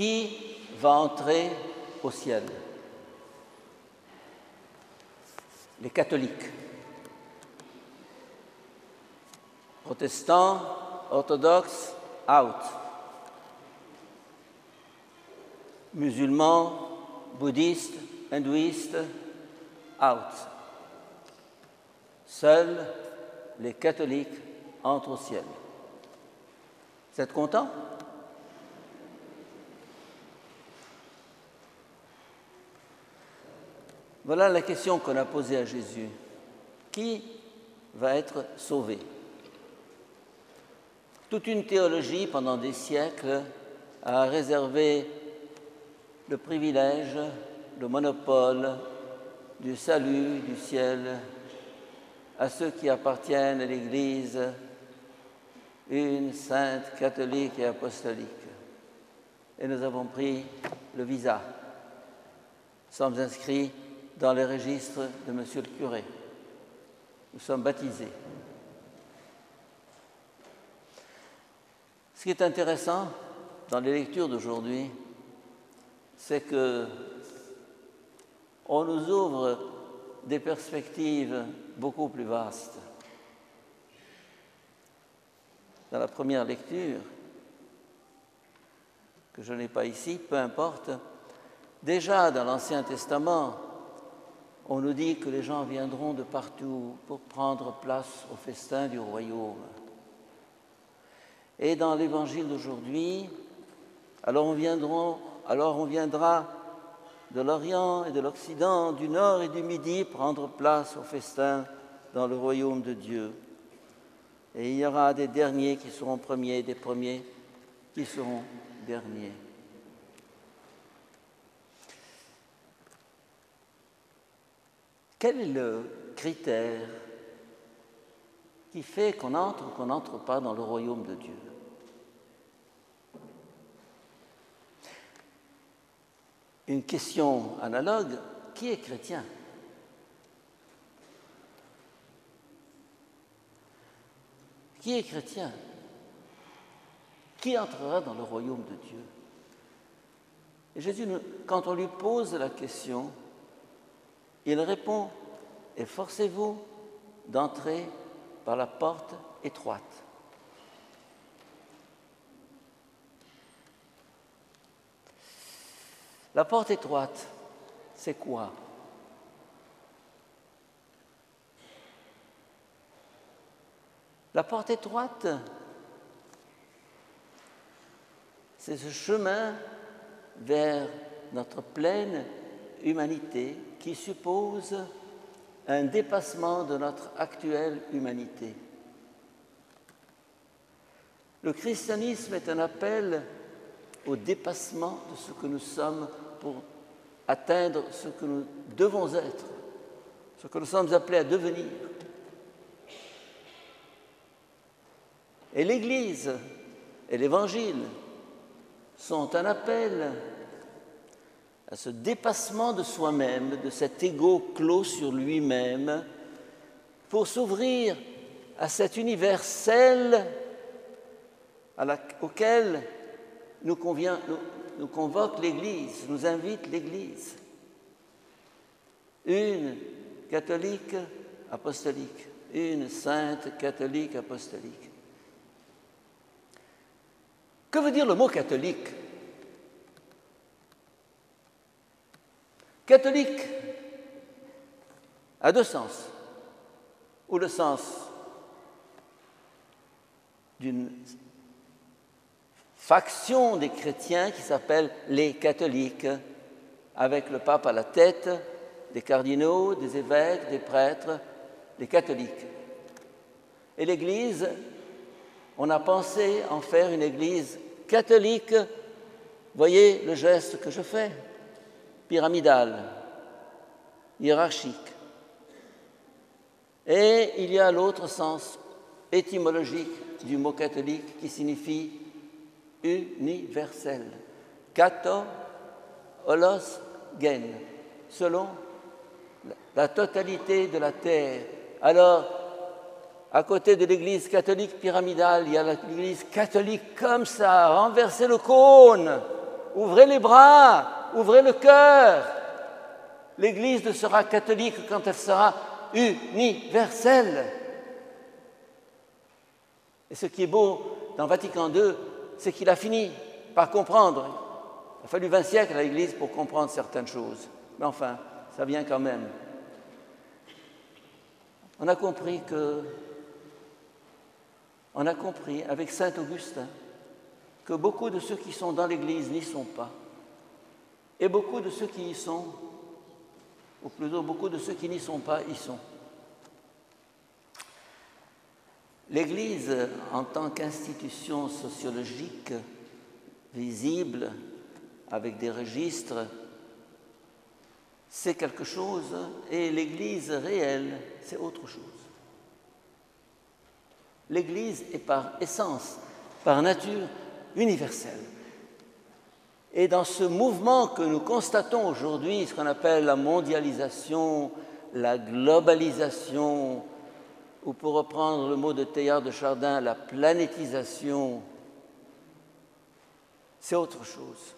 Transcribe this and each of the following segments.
Qui va entrer au ciel? Les catholiques. Protestants, orthodoxes, out. Musulmans, bouddhistes, hindouistes, out. Seuls les catholiques entrent au ciel. Vous êtes contents? Voilà la question qu'on a posée à Jésus. Qui va être sauvé? Toute une théologie, pendant des siècles, a réservé le privilège, le monopole du salut du ciel à ceux qui appartiennent à l'Église une, sainte, catholique et apostolique. Et nous avons pris le visa. Nous sommes inscrits dans les registres de Monsieur le curé. Nous sommes baptisés. Ce qui est intéressant dans les lectures d'aujourd'hui, c'est que on nous ouvre des perspectives beaucoup plus vastes. Dans la première lecture, que je n'ai pas ici, peu importe, déjà dans l'Ancien Testament, on nous dit que les gens viendront de partout pour prendre place au festin du royaume. Et dans l'Évangile d'aujourd'hui, alors on viendra de l'Orient et de l'Occident, du Nord et du Midi, prendre place au festin dans le royaume de Dieu. Et il y aura des derniers qui seront premiers, des premiers qui seront derniers. Quel est le critère qui fait qu'on entre ou qu'on n'entre pas dans le royaume de Dieu? Une question analogue, qui est chrétien? Qui est chrétien? Qui entrera dans le royaume de Dieu? Et Jésus, quand on lui pose la question, il répond, « Efforcez-vous d'entrer par la porte étroite. » La porte étroite, c'est quoi? La porte étroite, c'est ce chemin vers notre pleine humanité qui suppose un dépassement de notre actuelle humanité. Le christianisme est un appel au dépassement de ce que nous sommes pour atteindre ce que nous devons être, ce que nous sommes appelés à devenir. Et l'Église et l'Évangile sont un appel à ce dépassement de soi-même, de cet ego clos sur lui-même, pour s'ouvrir à cet universel auquel nous convoque l'Église, nous invite l'Église. Une catholique apostolique, une sainte catholique apostolique. Que veut dire le mot catholique? Catholique a deux sens, ou le sens d'une faction des chrétiens qui s'appelle les catholiques, avec le pape à la tête, des cardinaux, des évêques, des prêtres, les catholiques. Et l'Église, on a pensé en faire une Église catholique. Voyez le geste que je fais, pyramidal, hiérarchique. Et il y a l'autre sens étymologique du mot catholique qui signifie universel. Katho, holos, gen, selon la totalité de la terre. Alors, à côté de l'église catholique pyramidale, il y a l'église catholique comme ça, renverser le cône, ouvrez les bras, ouvrez le cœur. L'Église ne sera catholique que quand elle sera universelle. Et ce qui est beau dans Vatican II, c'est qu'il a fini par comprendre. Il a fallu 20 siècles à l'Église pour comprendre certaines choses. Mais enfin, ça vient quand même. On a compris avec saint Augustin que beaucoup de ceux qui sont dans l'Église n'y sont pas. Et beaucoup de ceux qui y sont, ou plutôt beaucoup de ceux qui n'y sont pas, y sont. L'Église, en tant qu'institution sociologique, visible, avec des registres, c'est quelque chose, et l'Église réelle, c'est autre chose. L'Église est par essence, par nature, universelle. Et dans ce mouvement que nous constatons aujourd'hui, ce qu'on appelle la mondialisation, la globalisation, ou pour reprendre le mot de Teilhard de Chardin, la planétisation, c'est autre chose.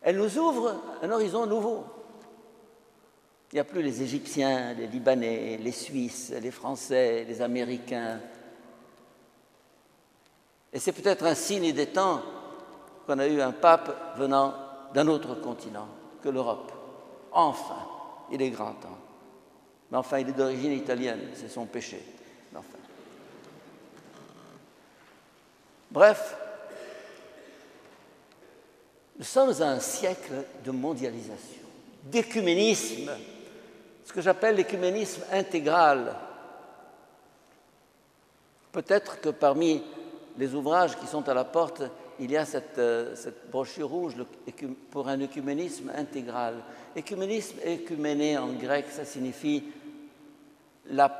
Elle nous ouvre un horizon nouveau. Il n'y a plus les Égyptiens, les Libanais, les Suisses, les Français, les Américains. Et c'est peut-être un signe des temps qu'on a eu un pape venant d'un autre continent que l'Europe. Enfin, il est grand temps. Mais enfin, il est d'origine italienne, c'est son péché. Mais enfin. Bref, nous sommes à un siècle de mondialisation, d'écuménisme, ce que j'appelle l'écuménisme intégral. Peut-être que parmi les ouvrages qui sont à la porte, il y a cette brochure rouge pour un écuménisme intégral. Écuménisme, écuméné en grec, ça signifie la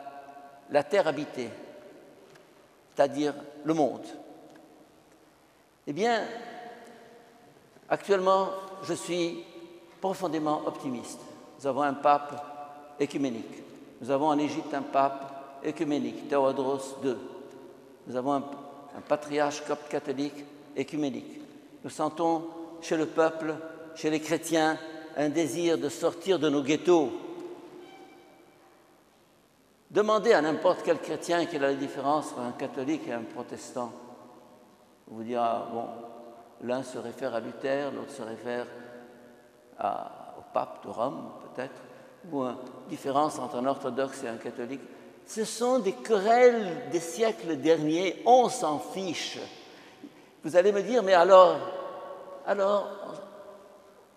terre habitée, c'est-à-dire le monde. Eh bien, actuellement, je suis profondément optimiste. Nous avons un pape écuménique. Nous avons en Égypte un pape écuménique, Théodros II. Nous avons un patriarche copte catholique écuménique. Nous sentons chez le peuple, chez les chrétiens, un désir de sortir de nos ghettos. Demandez à n'importe quel chrétien quelle est la différence entre un catholique et un protestant. On vous dira, bon, l'un se réfère à Luther, l'autre se réfère au pape de Rome, peut-être, ou une différence entre un orthodoxe et un catholique. Ce sont des querelles des siècles derniers, on s'en fiche. Vous allez me dire, mais alors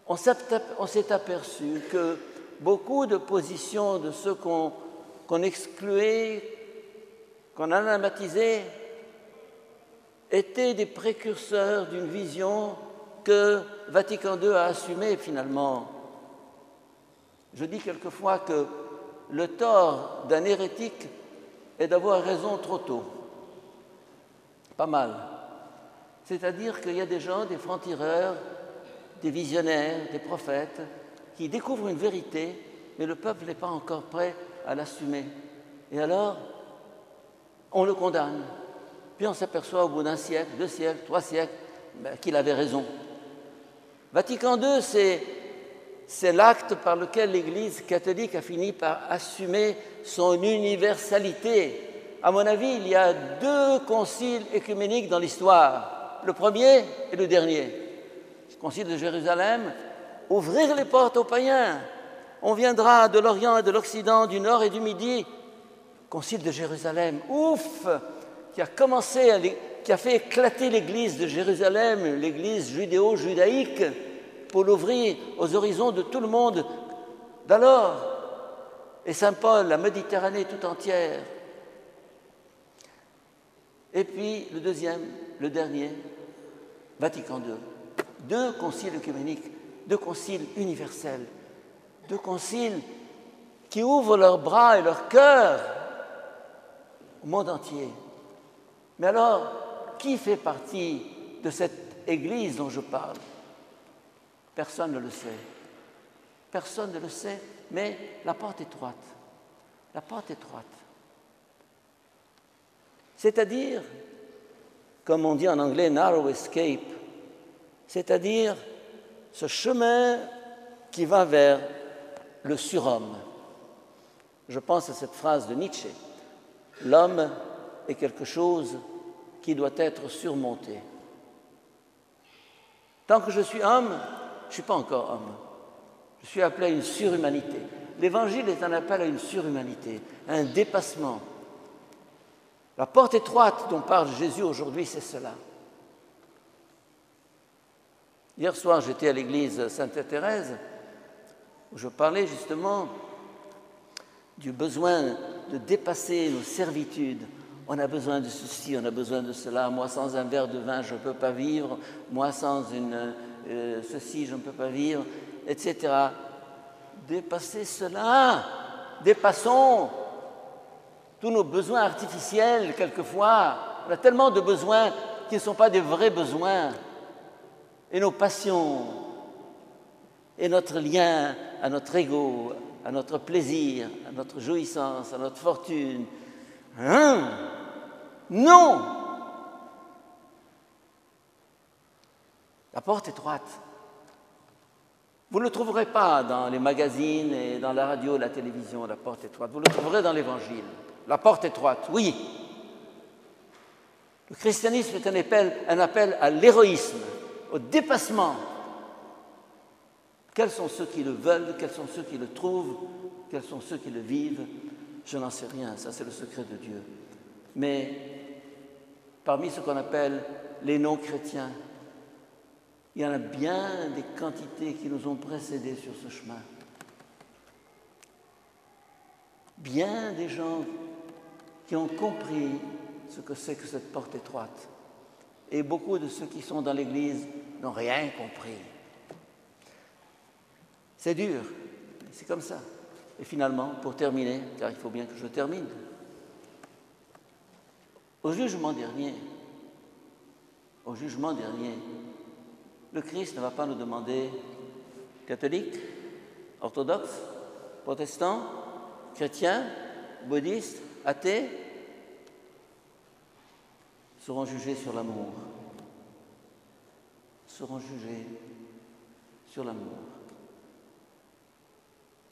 on s'est aperçu que beaucoup de positions de ceux qu'on excluait, qu'on anathematisait, étaient des précurseurs d'une vision que Vatican II a assumée finalement. Je dis quelquefois que le tort d'un hérétique est d'avoir raison trop tôt. Pas mal. C'est-à-dire qu'il y a des gens, des francs-tireurs, des visionnaires, des prophètes, qui découvrent une vérité, mais le peuple n'est pas encore prêt à l'assumer. Et alors, on le condamne. Puis on s'aperçoit au bout d'un siècle, 2 siècles, 3 siècles, qu'il avait raison. Vatican II, c'est l'acte par lequel l'Église catholique a fini par assumer son universalité. À mon avis, il y a 2 conciles œcuméniques dans l'histoire, le premier et le dernier. Le concile de Jérusalem, ouvrir les portes aux païens. On viendra de l'Orient et de l'Occident, du Nord et du Midi. Concile de Jérusalem, ouf, qui a fait éclater l'Église de Jérusalem, l'Église judéo-judaïque, pour l'ouvrir aux horizons de tout le monde d'alors. Et Saint Paul, la Méditerranée tout entière. Et puis le dernier, Vatican II. 2 conciles œcuméniques, 2 conciles universels, 2 conciles qui ouvrent leurs bras et leur cœur au monde entier. Mais alors, qui fait partie de cette Église dont je parle? Personne ne le sait. Personne ne le sait, mais la porte est étroite. La porte est étroite. C'est-à-dire, comme on dit en anglais, narrow escape, c'est-à-dire ce chemin qui va vers le surhomme. Je pense à cette phrase de Nietzsche. L'homme est quelque chose qui doit être surmonté. Tant que je suis homme, je ne suis pas encore homme. Je suis appelé à une surhumanité. L'Évangile est un appel à une surhumanité, à un dépassement. La porte étroite dont parle Jésus aujourd'hui, c'est cela. Hier soir, j'étais à l'église Sainte-Thérèse, où je parlais justement du besoin de dépasser nos servitudes. On a besoin de ceci, on a besoin de cela. Moi, sans un verre de vin, je ne peux pas vivre. Moi, sans ceci, je ne peux pas vivre, etc. Dépasser cela. Dépassons tous nos besoins artificiels, quelquefois. On a tellement de besoins qui ne sont pas des vrais besoins. Et nos passions, et notre lien à notre ego, à notre plaisir, à notre jouissance, à notre fortune. Non! La porte étroite. Vous ne le trouverez pas dans les magazines et dans la radio, la télévision, la porte étroite. Vous le trouverez dans l'Évangile. La porte étroite, oui. Le christianisme est un appel à l'héroïsme, au dépassement. Quels sont ceux qui le veulent? Quels sont ceux qui le trouvent? Quels sont ceux qui le vivent? Je n'en sais rien, ça c'est le secret de Dieu. Mais parmi ce qu'on appelle les non-chrétiens, il y en a bien des quantités qui nous ont précédés sur ce chemin. Bien des gens qui ont compris ce que c'est que cette porte étroite. Et beaucoup de ceux qui sont dans l'Église n'ont rien compris. C'est dur, c'est comme ça. Et finalement, pour terminer, car il faut bien que je termine, au jugement dernier, le Christ ne va pas nous demander catholiques, orthodoxes, protestants, chrétiens, bouddhistes, athées, seront jugés sur l'amour. Seront jugés sur l'amour.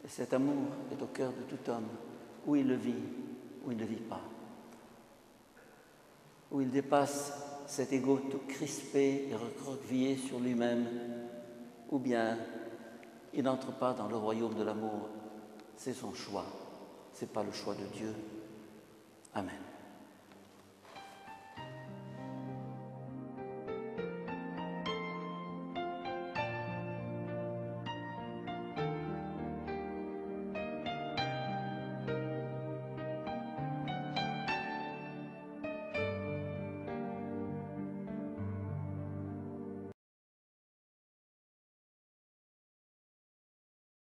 Et cet amour est au cœur de tout homme, où il le vit, où il ne le vit pas. Où il dépasse cet égo tout crispé et recroquevillé sur lui-même, ou bien il n'entre pas dans le royaume de l'amour. C'est son choix, ce n'est pas le choix de Dieu. Amen.